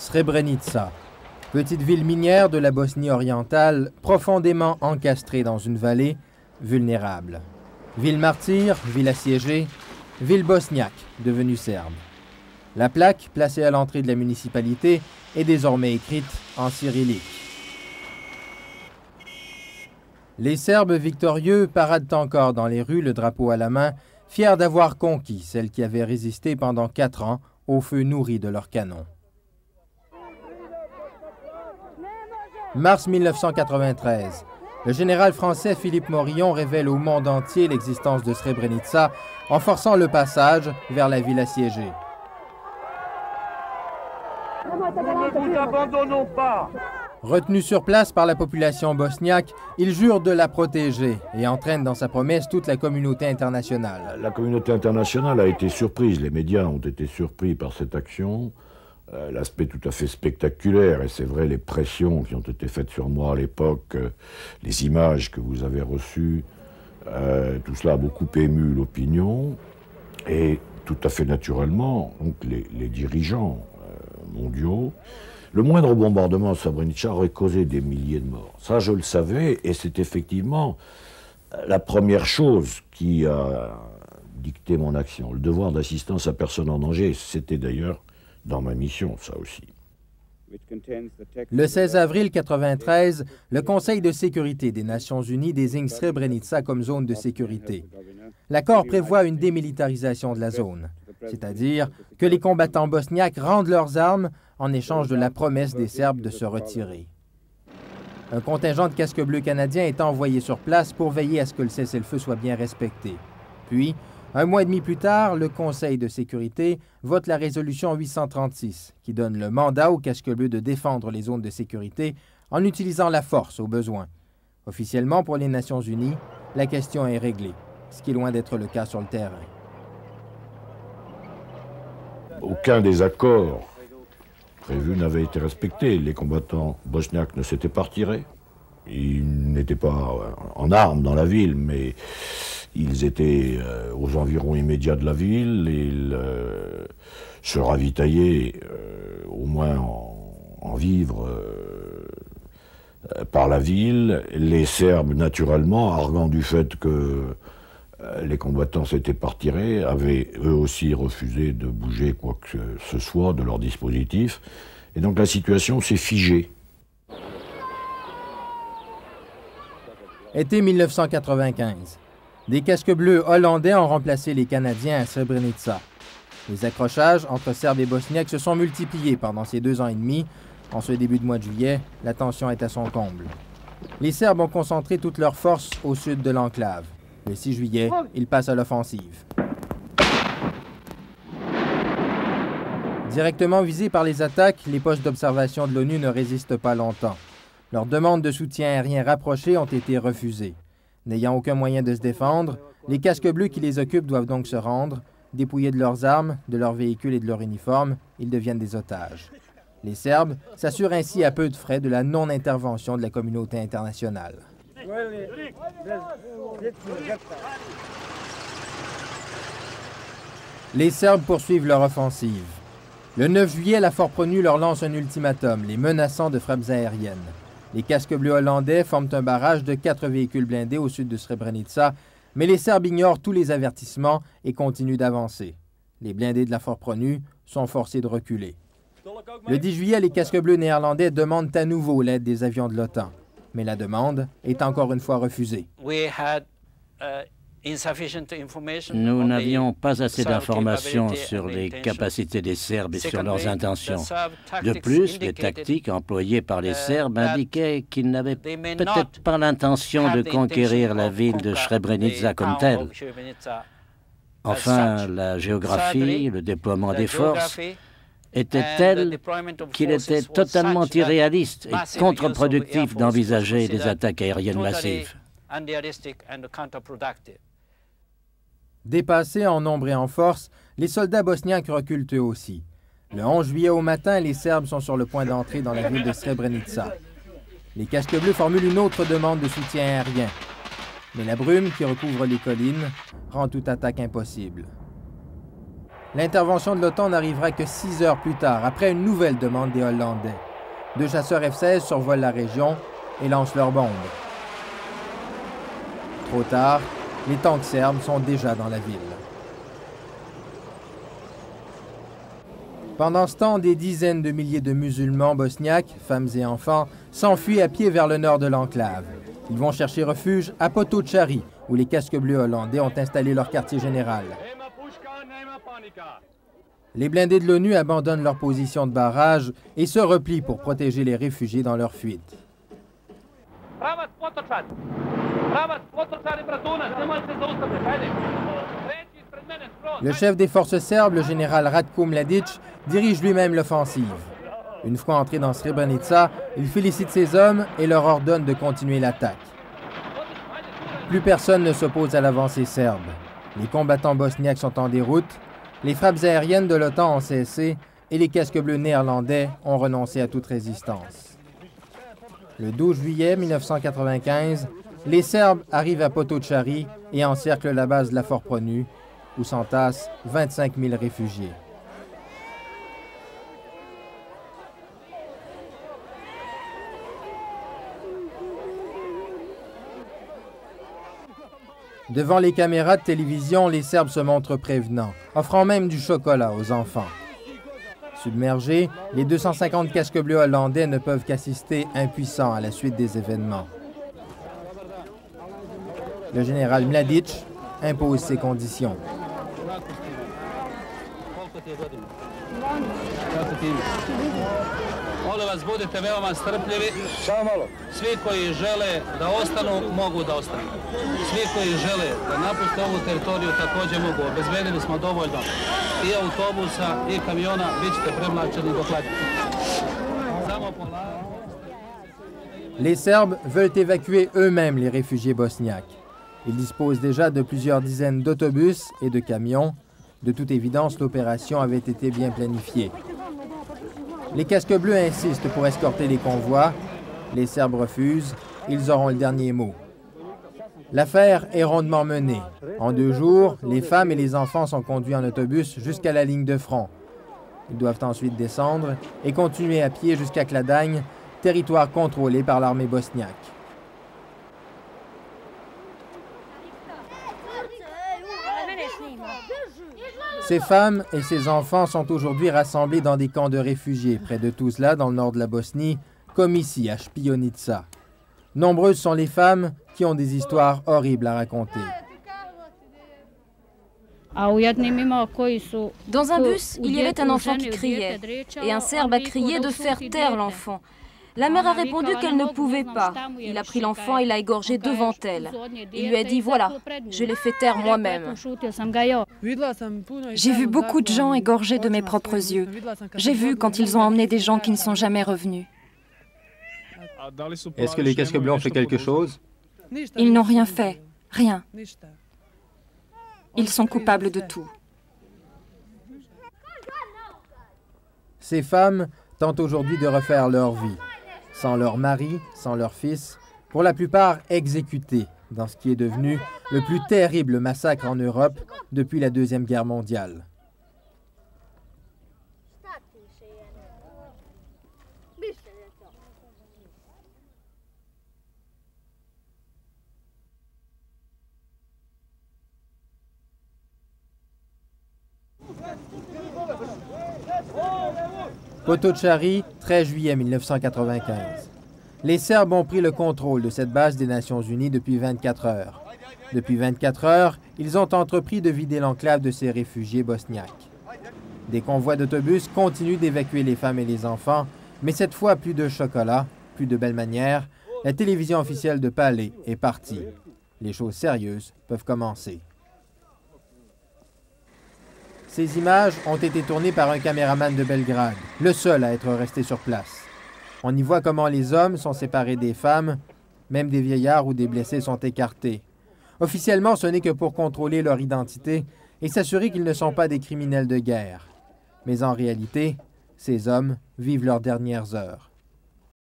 Srebrenica, petite ville minière de la Bosnie orientale, profondément encastrée dans une vallée, vulnérable. Ville martyre, ville assiégée, ville bosniaque, devenue serbe. La plaque, placée à l'entrée de la municipalité, est désormais écrite en cyrillique. Les Serbes victorieux paradent encore dans les rues, le drapeau à la main, fiers d'avoir conquis celle qui avait résisté pendant 4 ans au feu nourri de leurs canons. Mars 1993. Le général français Philippe Morillon révèle au monde entier l'existence de Srebrenica en forçant le passage vers la ville assiégée. Nous ne vous abandonnons pas. Retenu sur place par la population bosniaque, il jure de la protéger et entraîne dans sa promesse toute la communauté internationale. La communauté internationale a été surprise, les médias ont été surpris par cette action. L'aspect tout à fait spectaculaire, et c'est vrai, les pressions qui ont été faites sur moi à l'époque, les images que vous avez reçues, tout cela a beaucoup ému l'opinion. Et tout à fait naturellement, donc les dirigeants mondiaux, le moindre bombardement à Srebrenica aurait causé des milliers de morts. Ça, je le savais, et c'est effectivement la première chose qui a dicté mon action. Le devoir d'assistance à personne en danger, c'était d'ailleurs dans ma mission, ça aussi. Le 16 avril 1993, le Conseil de sécurité des Nations unies désigne Srebrenica comme zone de sécurité. L'accord prévoit une démilitarisation de la zone, c'est-à-dire que les combattants bosniaques rendent leurs armes en échange de la promesse des Serbes de se retirer. Un contingent de casques bleus canadiens est envoyé sur place pour veiller à ce que le cessez-le-feu soit bien respecté. Puis, 1 mois et demi plus tard, le Conseil de sécurité vote la résolution 836, qui donne le mandat aux casques bleus de défendre les zones de sécurité en utilisant la force au besoin. Officiellement, pour les Nations unies, la question est réglée, ce qui est loin d'être le cas sur le terrain. Aucun des accords prévus n'avait été respecté. Les combattants bosniaques ne s'étaient pas retirés. Ils n'étaient pas en armes dans la ville, mais ils étaient aux environs immédiats de la ville. Ils se ravitaillaient au moins en vivres par la ville. Les Serbes, naturellement, arguant du fait que les combattants s'étaient pas retirés, avaient eux aussi refusé de bouger quoi que ce soit de leur dispositif. Et donc la situation s'est figée. Été 1995. Des casques bleus hollandais ont remplacé les Canadiens à Srebrenica. Les accrochages entre Serbes et Bosniaques se sont multipliés pendant ces 2 ans et demi. En ce début de mois de juillet, la tension est à son comble. Les Serbes ont concentré toutes leurs forces au sud de l'enclave. Le 6 juillet, ils passent à l'offensive. Directement visés par les attaques, les postes d'observation de l'ONU ne résistent pas longtemps. Leurs demandes de soutien aérien rapproché ont été refusées. N'ayant aucun moyen de se défendre, les casques bleus qui les occupent doivent donc se rendre. Dépouillés de leurs armes, de leurs véhicules et de leur uniforme, ils deviennent des otages. Les Serbes s'assurent ainsi à peu de frais de la non-intervention de la communauté internationale. Les Serbes poursuivent leur offensive. Le 9 juillet, la Fort-Pronu leur lance un ultimatum, les menaçant de frappes aériennes. Les casques bleus hollandais forment un barrage de 4 véhicules blindés au sud de Srebrenica, mais les Serbes ignorent tous les avertissements et continuent d'avancer. Les blindés de la Fort-Pronu sont forcés de reculer. Le 10 juillet, les casques bleus néerlandais demandent à nouveau l'aide des avions de l'OTAN. Mais la demande est encore une fois refusée. Nous n'avions pas assez d'informations sur les capacités des Serbes et sur leurs intentions. De plus, les tactiques employées par les Serbes indiquaient qu'ils n'avaient peut-être pas l'intention de conquérir la ville de Srebrenica comme telle. Enfin, la géographie, le déploiement des forces était tel qu'il était totalement irréaliste et contre-productif d'envisager des attaques aériennes massives. Dépassés en nombre et en force, les soldats bosniaques reculent eux aussi. Le 11 juillet au matin, les Serbes sont sur le point d'entrer dans la ville de Srebrenica. Les casques bleus formulent une autre demande de soutien aérien. Mais la brume qui recouvre les collines rend toute attaque impossible. L'intervention de l'OTAN n'arrivera que 6 heures plus tard, après une nouvelle demande des Hollandais. 2 chasseurs F-16 survolent la région et lancent leurs bombes. Trop tard, les tanks serbes sont déjà dans la ville. Pendant ce temps, des dizaines de milliers de musulmans bosniaques, femmes et enfants, s'enfuient à pied vers le nord de l'enclave. Ils vont chercher refuge à Potocari, où les casques bleus hollandais ont installé leur quartier général. Les blindés de l'ONU abandonnent leur position de barrage et se replient pour protéger les réfugiés dans leur fuite. Le chef des forces serbes, le général Ratko Mladic, dirige lui-même l'offensive. Une fois entré dans Srebrenica, il félicite ses hommes et leur ordonne de continuer l'attaque. Plus personne ne s'oppose à l'avancée serbe. Les combattants bosniaques sont en déroute, les frappes aériennes de l'OTAN ont cessé et les casques bleus néerlandais ont renoncé à toute résistance. Le 12 juillet 1995, les Serbes arrivent à Potocari et encerclent la base de la Fort Pronu, où s'entassent 25 000 réfugiés. Devant les caméras de télévision, les Serbes se montrent prévenants, offrant même du chocolat aux enfants. Submergés, les 250 casques bleus hollandais ne peuvent qu'assister impuissants à la suite des événements. Le général Mladic impose ses conditions. Molim vas, budite veoma strpljivi. Svi koji žele da ostanu, mogu da ostanu. Svi koji žele da napuste ovu teritoriju također mogu. Obezbedili smo dovoljno i autobusa i kamiona, bit ćete premlačeni do hladnjača. Les Serbes veulent évacuer eux-mêmes les réfugiés bosniaques. Ils disposent déjà de plusieurs dizaines d'autobus et de camions. De toute évidence, l'opération avait été bien planifiée. Les casques bleus insistent pour escorter les convois. Les Serbes refusent. Ils auront le dernier mot. L'affaire est rondement menée. En 2 jours, les femmes et les enfants sont conduits en autobus jusqu'à la ligne de front. Ils doivent ensuite descendre et continuer à pied jusqu'à Kladagne, territoire contrôlé par l'armée bosniaque. Ces femmes et ces enfants sont aujourd'hui rassemblés dans des camps de réfugiés près de Tuzla, dans le nord de la Bosnie, comme ici à Špionica. Nombreuses sont les femmes qui ont des histoires horribles à raconter. Dans un bus, il y avait un enfant qui criait, et un Serbe a crié de faire taire l'enfant. La mère a répondu qu'elle ne pouvait pas. Il a pris l'enfant et l'a égorgé devant elle. Il lui a dit « Voilà, je l'ai fait taire moi-même. » J'ai vu beaucoup de gens égorgés de mes propres yeux. J'ai vu quand ils ont emmené des gens qui ne sont jamais revenus. Est-ce que les casques bleus ont fait quelque chose? Ils n'ont rien fait, rien. Ils sont coupables de tout. Ces femmes tentent aujourd'hui de refaire leur vie, sans leur mari, sans leur fils, pour la plupart exécutés dans ce qui est devenu le plus terrible massacre en Europe depuis la Deuxième Guerre mondiale. Potocari, 13 juillet 1995. Les Serbes ont pris le contrôle de cette base des Nations Unies depuis 24 heures. Depuis 24 heures, ils ont entrepris de vider l'enclave de ces réfugiés bosniaques. Des convois d'autobus continuent d'évacuer les femmes et les enfants, mais cette fois plus de chocolat, plus de belles manières. La télévision officielle de Palais est partie. Les choses sérieuses peuvent commencer. Ces images ont été tournées par un caméraman de Belgrade, le seul à être resté sur place. On y voit comment les hommes sont séparés des femmes, même des vieillards ou des blessés sont écartés. Officiellement, ce n'est que pour contrôler leur identité et s'assurer qu'ils ne sont pas des criminels de guerre. Mais en réalité, ces hommes vivent leurs dernières heures.